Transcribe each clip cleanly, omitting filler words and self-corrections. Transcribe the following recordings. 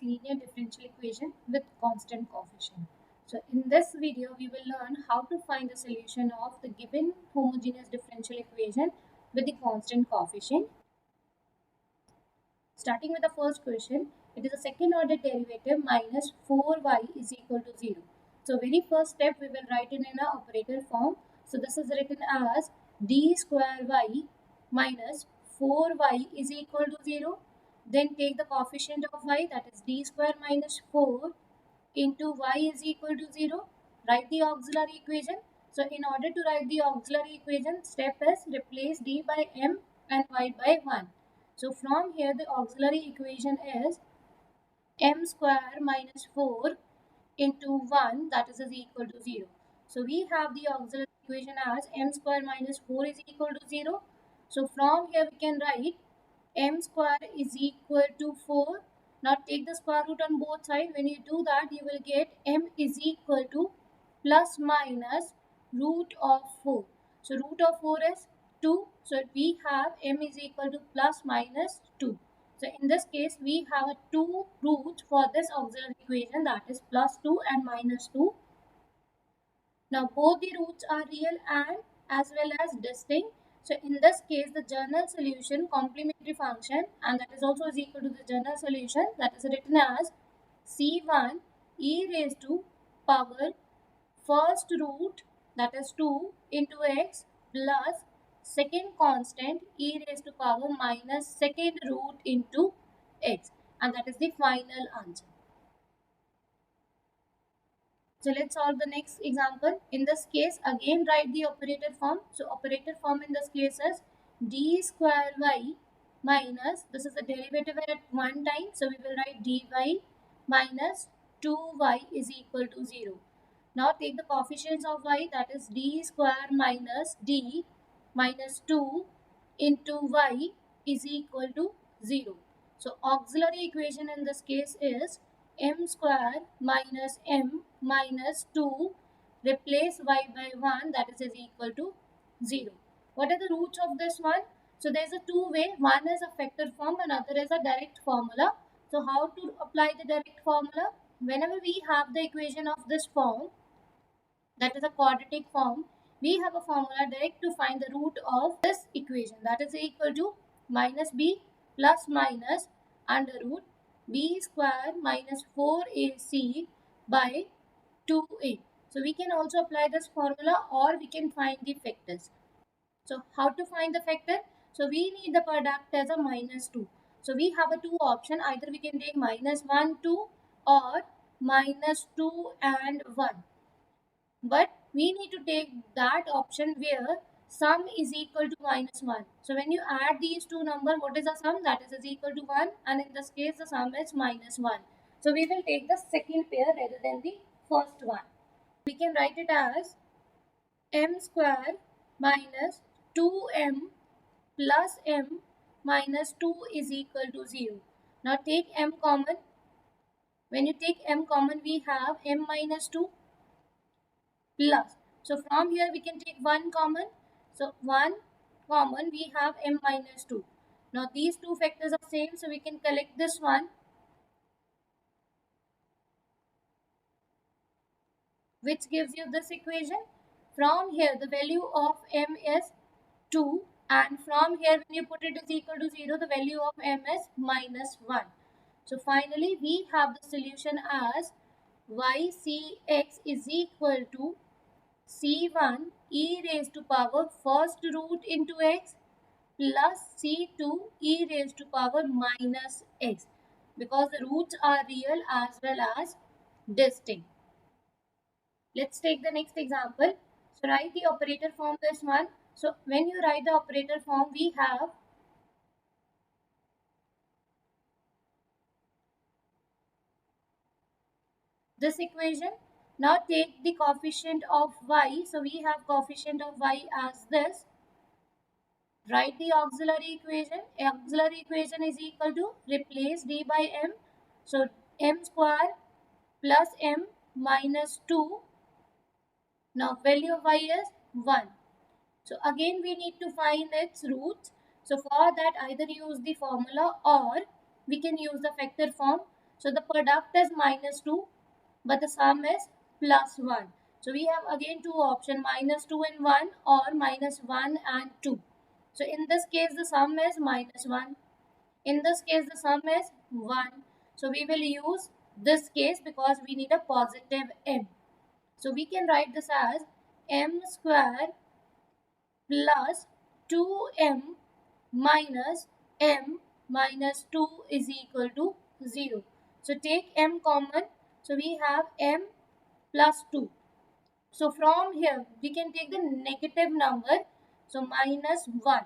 linear differential equation with constant coefficient. So in this video, we will learn how to find the solution of the given homogeneous differential equation with the constant coefficient. Starting with the first question, it is a second order derivative minus 4y is equal to 0. So very first step, we will write it in an operator form. So this is written as d square y minus 4y is equal to 0. Then take the coefficient of y, that is d square minus 4 into y is equal to 0. Write the auxiliary equation. So in order to write the auxiliary equation, step is replace d by m and y by 1. So from here the auxiliary equation is m square minus 4 into 1, that is equal to 0. So we have the auxiliary equation as m square minus 4 is equal to 0. So from here we can write m square is equal to 4. Now take the square root on both sides. When you do that, you will get m is equal to plus minus root of 4. So root of 4 is 2. So we have m is equal to plus minus 2. So in this case, we have a 2 roots for this auxiliary equation, that is plus 2 and minus 2. Now both the roots are real and as well as distinct. So in this case, the general solution complementary function, and that is also is equal to the general solution, that is written as c1 e raised to power first root, that is 2 into x, plus second constant e raised to power minus second root into x, and that is the final answer. So let's solve the next example. In this case, again write the operator form. So operator form in this case is d square y minus, this is the derivative at one time, so we will write dy minus 2y is equal to 0. Now take the coefficients of y, that is d square minus d minus 2 into y is equal to 0. So auxiliary equation in this case is m square minus m minus 2, replace y by 1, that is equal to 0. What are the roots of this one? So there is a two way. One is a factor form, another is a direct formula. So how to apply the direct formula? Whenever we have the equation of this form, that is a quadratic form, we have a formula direct to find the root of this equation, that is equal to minus b plus minus under root b square minus 4ac by 2a. So we can also apply this formula, or we can find the factors. So how to find the factor? So we need the product as a minus 2. So we have a two option, either we can take minus 1 2 or minus 2 and 1. But we need to take that option where sum is equal to minus 1. So when you add these two numbers, what is the sum? That is equal to 1, and in this case the sum is minus 1. So we will take the second pair rather than the first one. We can write it as m square minus 2m plus m minus 2 is equal to 0. Now take m common. When you take m common, we have m minus 2 plus. So from here we can take 1 common. So 1 common, we have m minus 2. Now these two factors are same, so we can collect this one, which gives you this equation. From here the value of m is 2, and from here when you put it is equal to 0, the value of m is minus 1. So finally we have the solution as ycx is equal to c1 e raised to power first root into x plus c2 e raised to power minus x, because the roots are real as well as distinct. Let's take the next example. So write the operator form this one. So when you write the operator form, we have this equation. Now take the coefficient of y. So we have coefficient of y as this. Write the auxiliary equation. Auxiliary equation is equal to replace d by m. So m square plus m minus 2. Now value of y is 1. So again we need to find its roots. So for that, either use the formula or we can use the factor form. So the product is minus 2, but the sum is plus 1. So we have again two options, minus 2 and 1 or minus 1 and 2. So in this case the sum is minus 1. In this case the sum is 1. So we will use this case because we need a positive m. So we can write this as m square plus 2m minus m minus 2 is equal to 0. So take m common. So we have m plus 2. So from here we can take the negative number. So minus 1.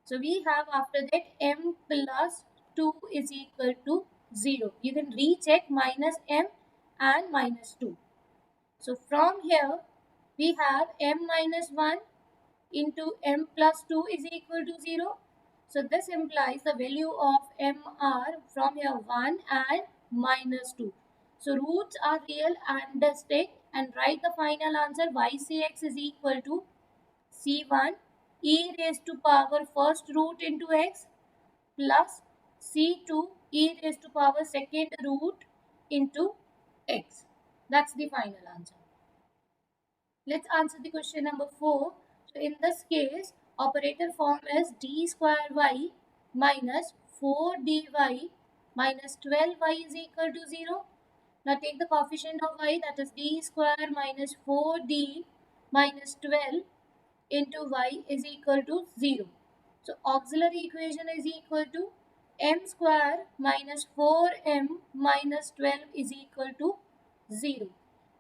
So we have after that m plus 2 is equal to 0. You can recheck minus m and minus 2. So from here we have m minus 1 into m plus 2 is equal to 0. So this implies the value of m are from here 1 and minus 2. So roots are real and distinct, and write the final answer. Ycx is equal to c1 e raised to power first root into x plus c2 e raised to power second root into x. That's the final answer. Let's answer the question number 4. So in this case, operator form is d square y minus 4dy minus 12y is equal to 0. Now take the coefficient of y, that is d square minus 4d minus 12 into y is equal to 0. So auxiliary equation is equal to m square minus 4m minus 12 is equal to 0.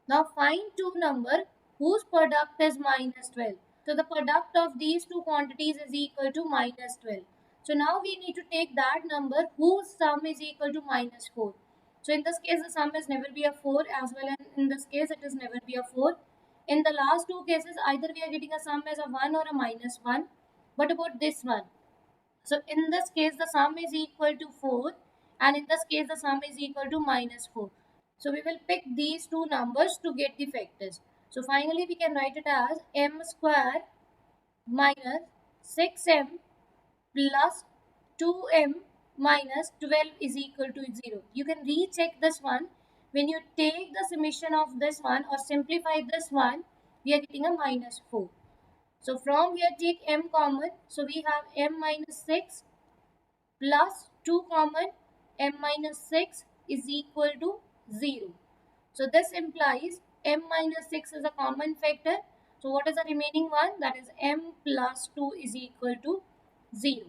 Now find two number whose product is minus 12. So the product of these two quantities is equal to minus 12. So now we need to take that number whose sum is equal to minus 4. So in this case the sum is never be a 4, as well as in this case it is never be a 4. In the last two cases either we are getting a sum as a 1 or a minus 1. What about this one? So in this case the sum is equal to 4, and in this case the sum is equal to minus 4. So we will pick these two numbers to get the factors. So finally we can write it as m square minus 6m plus 2m minus 12 is equal to 0. You can recheck this one. When you take the summation of this one or simplify this one, we are getting a minus 4. So from here take m common. So we have m minus 6 plus 2 common, m minus 6 is equal to 0. So this implies m minus 6 is a common factor. So what is the remaining one? That is m plus 2 is equal to 0.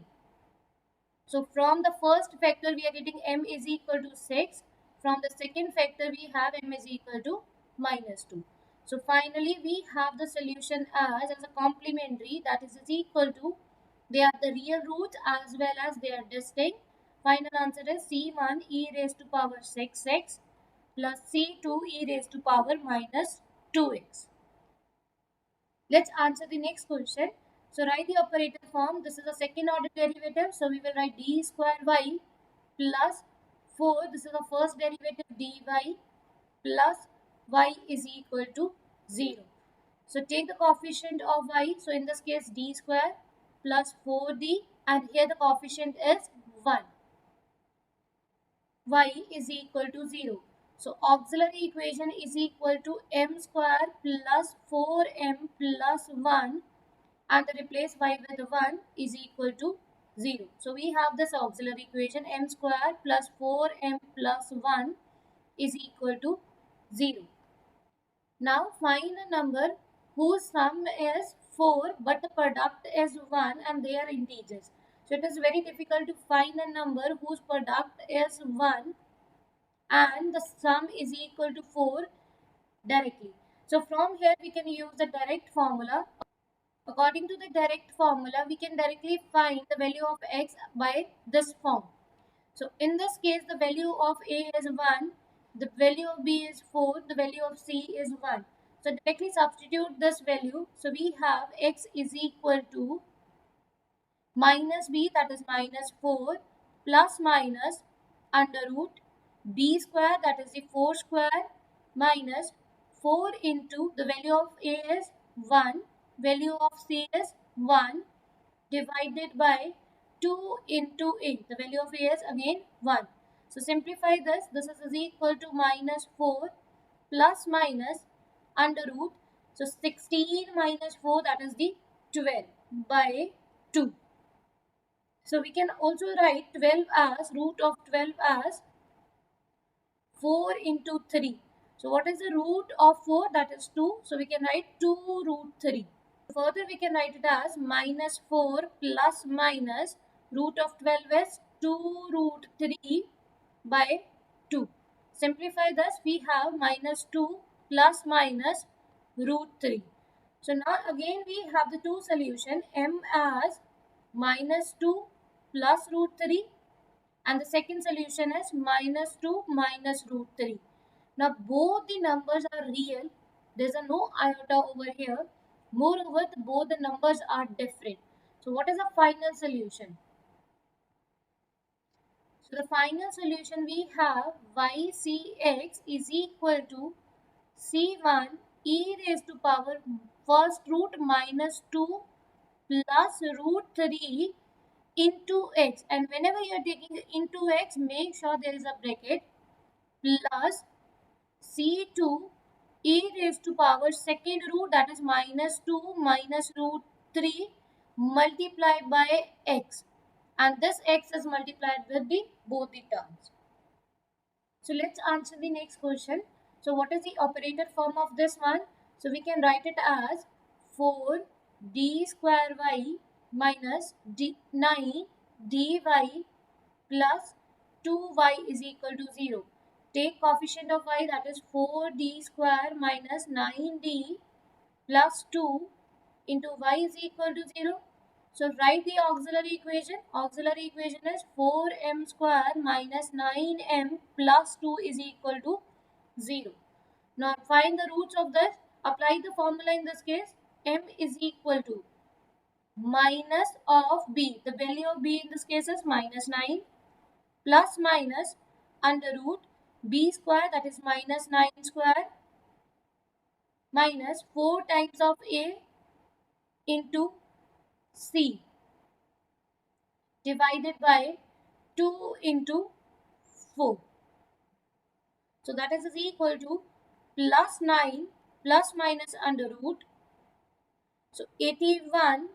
So from the first factor we are getting m is equal to 6. From the second factor we have m is equal to minus 2. So finally we have the solution as a complementary, that is equal to, they are the real roots as well as they are distinct. Final answer is c1 e raised to power 6x plus c2 e raised to power minus 2x. Let's answer the next question. So write the operator form. This is a second order derivative. So we will write d square y plus 4. This is the first derivative dy plus y is equal to 0. So take the coefficient of y. So in this case d square plus 4d, and here the coefficient is 1. Y is equal to 0. So auxiliary equation is equal to m square plus 4m plus 1, and replace y with 1 is equal to 0. So we have this auxiliary equation, m square plus 4m plus 1 is equal to 0. Now find a number whose sum is 4 but the product is 1 and they are integers. So it is very difficult to find a number whose product is 1 and the sum is equal to 4 directly. So from here we can use the direct formula. According to the direct formula, we can directly find the value of x by this form. So in this case, the value of A is 1, the value of B is 4, the value of C is 1. So directly substitute this value. So we have x is equal to minus b, that is minus 4, plus minus under root b square, that is the 4 square, minus 4 into the value of a is 1, value of c is 1, divided by 2 into a. The value of a is again 1. So simplify this. This is equal to minus 4 plus minus under root. So 16 minus 4, that is the 12 by 2. So we can also write 12 as root of 12 as 4 into 3. So what is the root of 4? That is 2. So we can write 2 root 3. Further we can write it as minus 4 plus minus root of 12 is 2 root 3 by 2. Simplify this, we have minus 2 plus minus root 3. So now again we have the two solution, m as minus 2 plus root 3, and the second solution is minus 2 minus root 3. Now both the numbers are real. There is a no iota over here. Moreover, both the numbers are different. So what is the final solution? So the final solution we have ycx is equal to c1 e raised to power first root minus 2 plus root 3 into x, and whenever you are taking into x, make sure there is a bracket, plus c2 e raised to power second root, that is minus 2 minus root 3 multiplied by x, and this x is multiplied with the both the terms. So let's answer the next question. So what is the operator form of this one? So we can write it as 4d square y minus 9 dy plus 2y is equal to 0. Take coefficient of y, that is 4d square minus 9d plus 2 into y is equal to 0. So write the auxiliary equation. Auxiliary equation is 4m square minus 9m plus 2 is equal to 0. Now find the roots of this. Apply the formula in this case. M is equal to minus of b. The value of b in this case is minus 9 plus minus under root b square, that is minus 9 square, minus 4 times of a into c divided by 2 into 4. So that is equal to plus 9 plus minus under root. So 81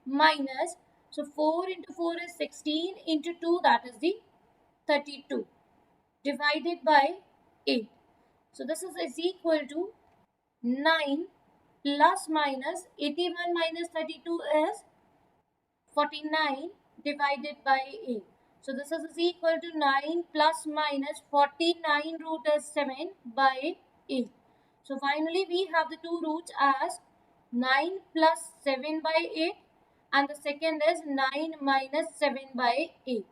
minus, so 4 into 4 is 16 into 2, that is the 32 divided by 8. So this is equal to 9 plus minus 81 minus 32 is 49 divided by 8. So this is equal to 9 plus minus 49 root is 7 by 8. So finally we have the two roots as 9 plus 7 by 8, and the second is 9 minus 7 by 8.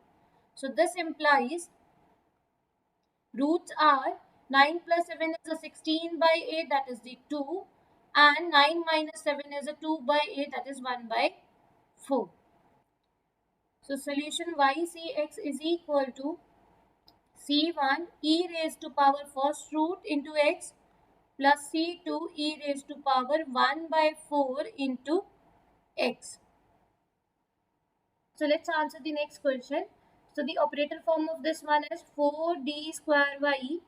So this implies roots are 9 plus 7 is a 16 by 8, that is the 2, and 9 minus 7 is a 2 by 8, that is 1 by 4. So solution ycx is equal to c1 e raised to power first root into x plus c2 e raised to power 1 by 4 into x. So let's answer the next question. So the operator form of this one is 4d square y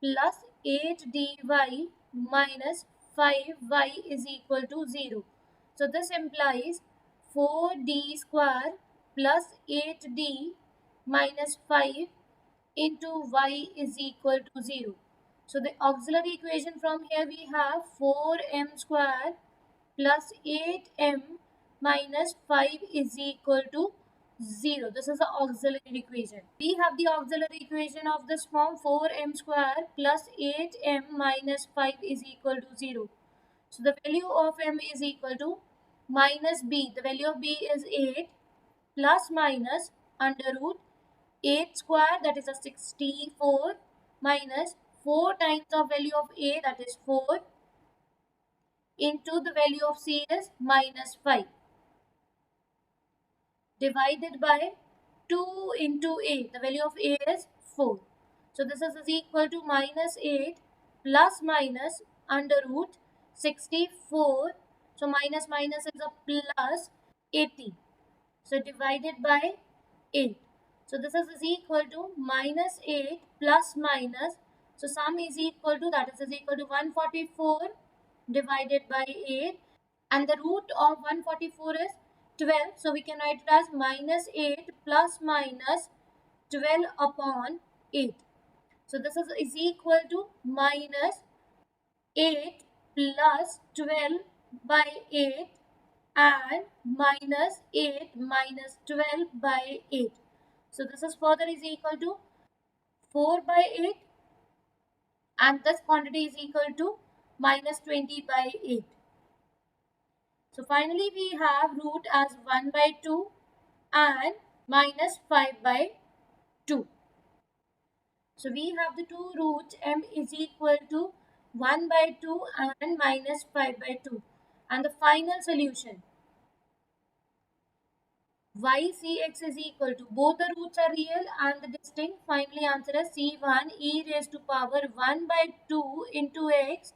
plus 8dy minus 5y is equal to 0. So this implies 4d square plus 8d minus 5 into y is equal to 0. So the auxiliary equation from here we have 4m square plus 8m minus 5 is equal to 0. This is the auxiliary equation. We have the auxiliary equation of this form, 4m square plus 8m minus 5 is equal to 0. So the value of m is equal to minus b. The value of b is 8 plus minus under root 8 square, that is a 64, minus 4 times the value of a, that is 4, into the value of c is minus 5, divided by 2 into a. The value of a is 4. So this is equal to minus 8 plus minus under root 64. So minus minus is a plus 80. So divided by 8. So this is equal to minus 8 plus minus. So sum is equal to, that is equal to 144 divided by 8. And the root of 144 is 12. So we can write it as minus 8 plus minus 12 upon 8. So this is equal to minus 8 plus 12 by 8 and minus 8 minus 12 by 8. So this is further is equal to 4 by 8 and this quantity is equal to minus 20 by 8. So finally we have root as 1 by 2 and minus 5 by 2. So we have the two roots, m is equal to 1 by 2 and minus 5 by 2. And the final solution, ycx is equal to, both the roots are real and the distinct. Finally answer is c1 e raised to power 1 by 2 into x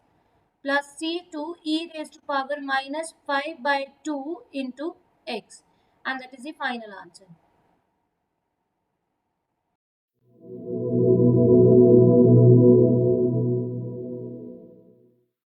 plus c2 e raised to power minus 5 by 2 into x. And that is the final answer.